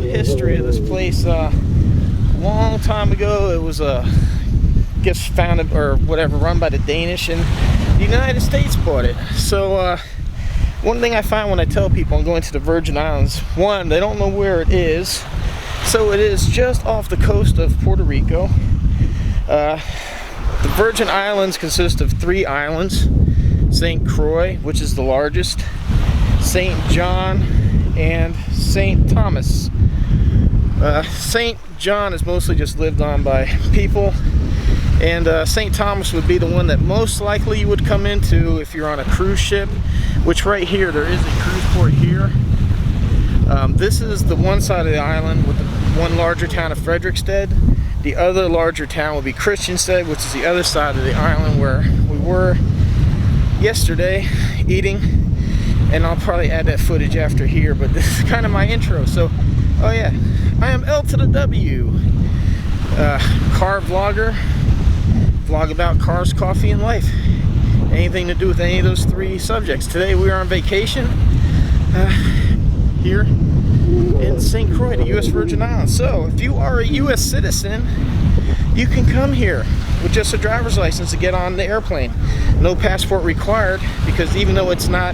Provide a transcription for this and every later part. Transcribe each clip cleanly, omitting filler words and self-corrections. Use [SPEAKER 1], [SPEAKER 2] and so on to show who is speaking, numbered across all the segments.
[SPEAKER 1] history of this place. A long time ago, it was I guess founded or whatever, run by the Danish, and the United States bought it. So one thing I find when I tell people I'm going to the Virgin Islands, one, they don't know where it is. So it is just off the coast of Puerto Rico. The Virgin Islands consist of 3 islands: St. Croix, which is the largest, St. John, and St. Thomas. St. John is mostly just lived on by people, and St. Thomas would be the one that most likely you would come into if you're on a cruise ship, which right here, there is a cruise port here. This is the one side of the island with the one larger town of Fredrickstead. The other larger town would be Fredrickstead, which is the other side of the island where we were yesterday eating. And I'll probably add that footage after here, but this is kind of my intro. So, oh yeah, I am L to the W, car vlogger, vlog about cars, coffee, and life. Anything to do with any of those 3 subjects. Today we are on vacation here in St. Croix, the U.S. Virgin Islands. So if you are a U.S. citizen, you can come here with just a driver's license to get on the airplane. No passport required, because even though it's not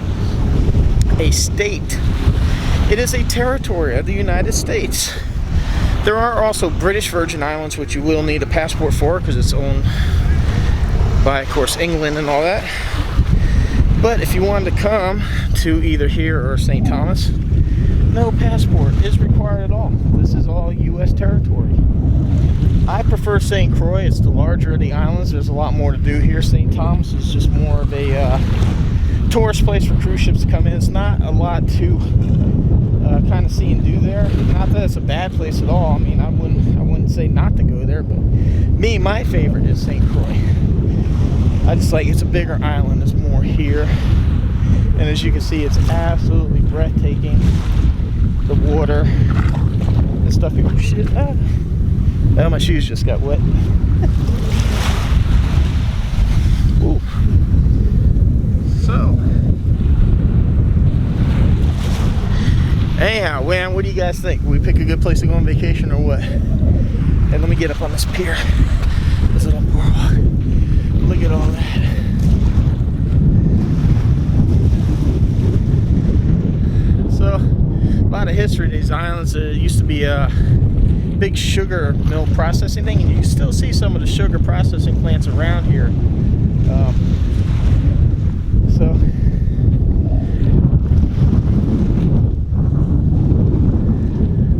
[SPEAKER 1] a state, it is a territory of the United States. There are also British Virgin Islands, which you will need a passport for because it's owned by, of course, England and all that. But if you wanted to come to either here or St. Thomas, no passport is required at all. This is all U.S. territory. I prefer St. Croix. It's the larger of the islands. There's a lot more to do here. St. Thomas is just more of a tourist place for cruise ships to come in. It's not a lot to kind of see and do there. Not that it's a bad place at all. I mean, I wouldn't say not to go there, but me, my favorite is St. Croix. I just like, it's a bigger island. There's more here, and as you can see, it's absolutely breathtaking. The water and stuff here. Shit. Oh, my shoes just got wet. Ooh. So, anyhow, man, what do you guys think? We pick a good place to go on vacation or what? Hey, let me get up on this pier. This little boardwalk. Look at all that. So, a lot of history of these islands. There used to be a big sugar mill processing thing, and you can still see some of the sugar processing plants around here.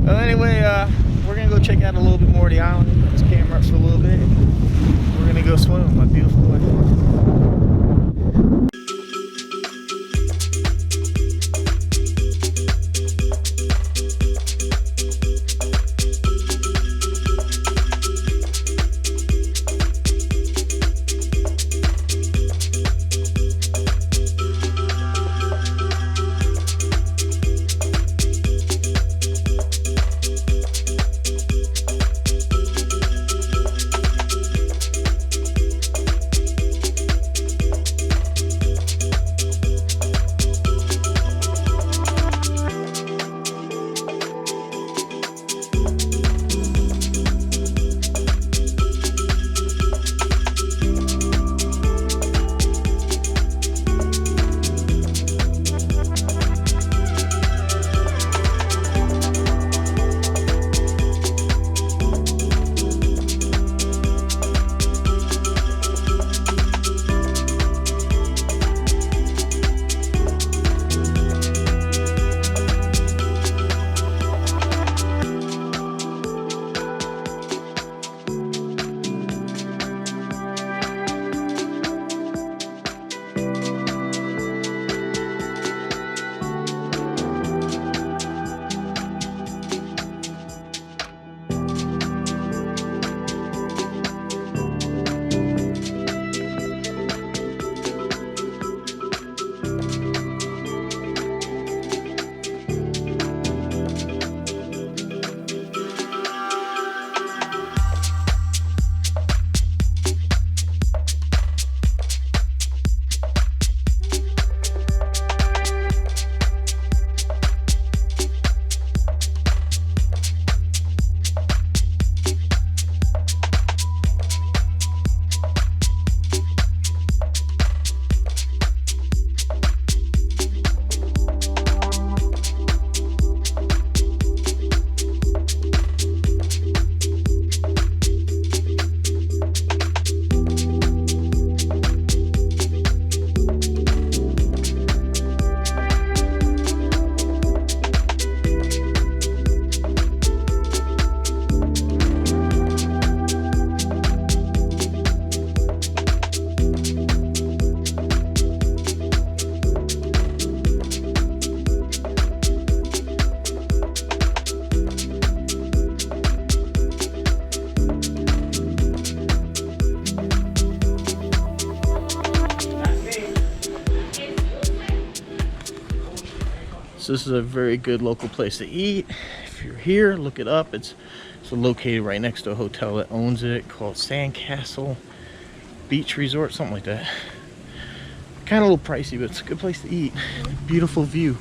[SPEAKER 1] Well, anyway, we're gonna go check out a little bit more of the island. Put this camera up for a little bit. We're gonna go swim with my beautiful wife. this is a very good local place to eat. If you're here, look it up. It's located right next to a hotel that owns it called Sandcastle Beach Resort, something like that. Kind of a little pricey, but it's a good place to eat. Beautiful view.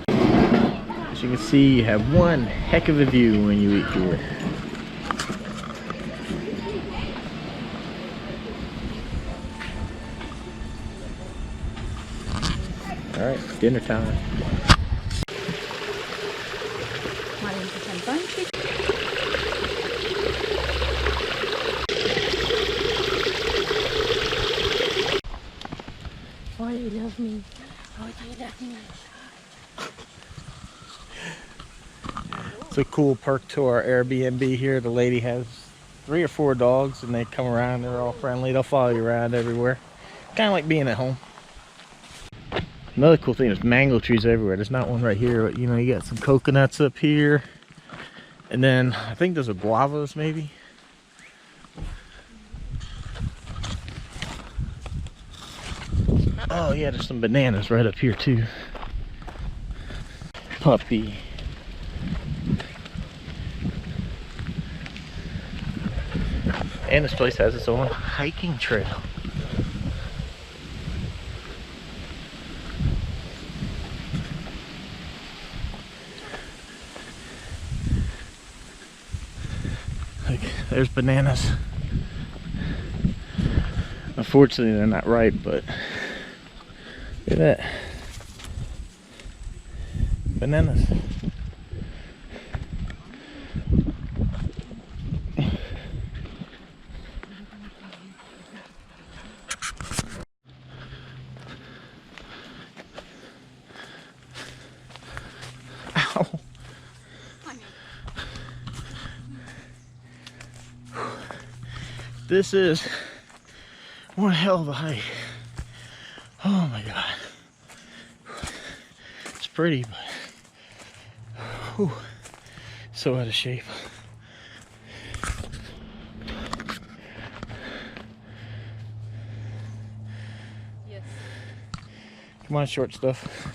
[SPEAKER 1] As you can see, you have one heck of a view when you eat here. All right, dinner time.
[SPEAKER 2] Oh, you love me. Oh, you love me.
[SPEAKER 1] It's a cool perk to our Airbnb here. The lady has 3 or 4 dogs, and they come around. They're all friendly. They'll follow you around everywhere. Kind of like being at home. Another cool thing is mango trees everywhere. There's not one right here, but you know, you got some coconuts up here. And then I think those are guavas maybe. Oh yeah, there's some bananas right up here too. Puppy. And this place has its own hiking trail. Like, there's bananas. Unfortunately, they're not ripe, but look at that. Bananas. Ow. This is one hell of a hike. Oh my god. It's pretty, but whew, so out of shape.
[SPEAKER 2] Yes.
[SPEAKER 1] Come on, short stuff.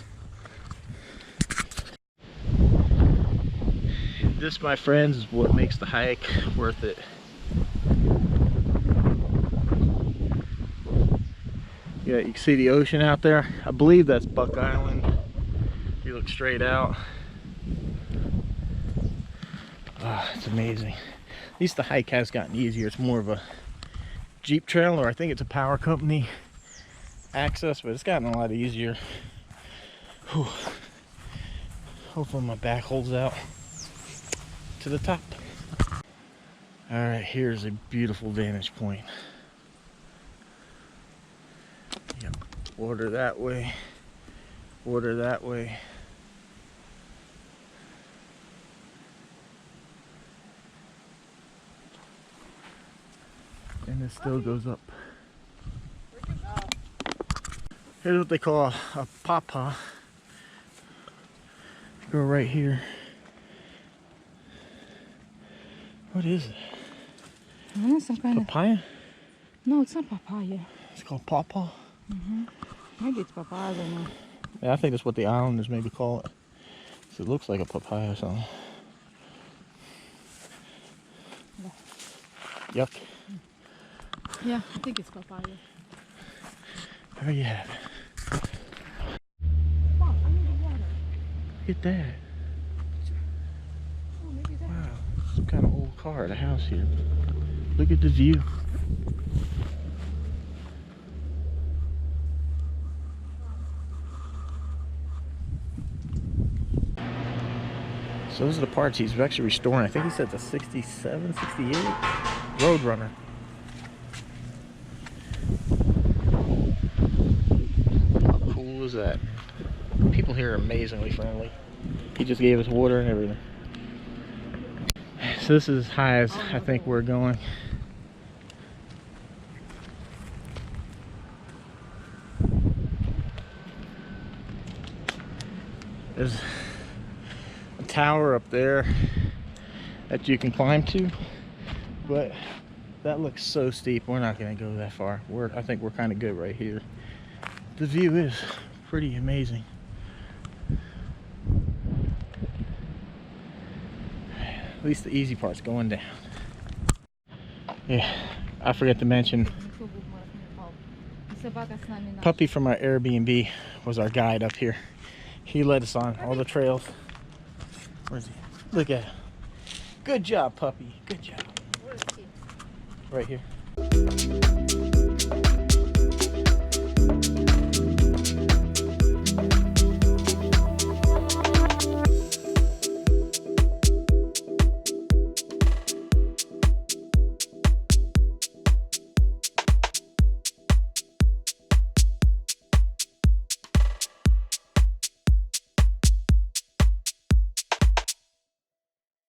[SPEAKER 1] This, my friends, is what makes the hike worth it. Yeah, you can see the ocean out there. I believe that's Buck Island. If you look straight out. Oh, it's amazing. At least the hike has gotten easier. It's more of a Jeep trail, or I think it's a power company access, but it's gotten a lot easier. Whew. Hopefully my back holds out to the top. All right, here's a beautiful vantage point. Yep. Water that way, water that way. And it still goes up. Here's what they call a pawpaw. Go right here. What is it?
[SPEAKER 2] I don't know, some kind
[SPEAKER 1] Papaya?
[SPEAKER 2] No, it's not papaya.
[SPEAKER 1] It's called pawpaw?
[SPEAKER 2] Maybe it's papaya, I don't know.
[SPEAKER 1] Yeah, I think that's what the islanders maybe call it. So it looks like a papaya or something.
[SPEAKER 2] Yeah.
[SPEAKER 1] Yuck.
[SPEAKER 2] Yeah, I think it's papaya.
[SPEAKER 1] There you have it.
[SPEAKER 2] Mom, I need the water.
[SPEAKER 1] Look at that.
[SPEAKER 2] Oh, maybe that.
[SPEAKER 1] Wow. Some kind of old car at a house here. Look at the view. So those are the parts he's actually restoring. I think he said it's a 67, 68 Roadrunner. How cool is that? People here are amazingly friendly. He just gave us water and everything. So this is as high as I think we're going. There's a tower up there that you can climb to, but that looks so steep. We're not going to go that far. I think we're kind of good right here. the view is pretty amazing. At least the easy part's going down. Yeah, I forgot to mention, Puppy from our Airbnb was our guide up here. He led us on all the trails. Where's he? Look at him. Good job, Puppy. Good job. Right here.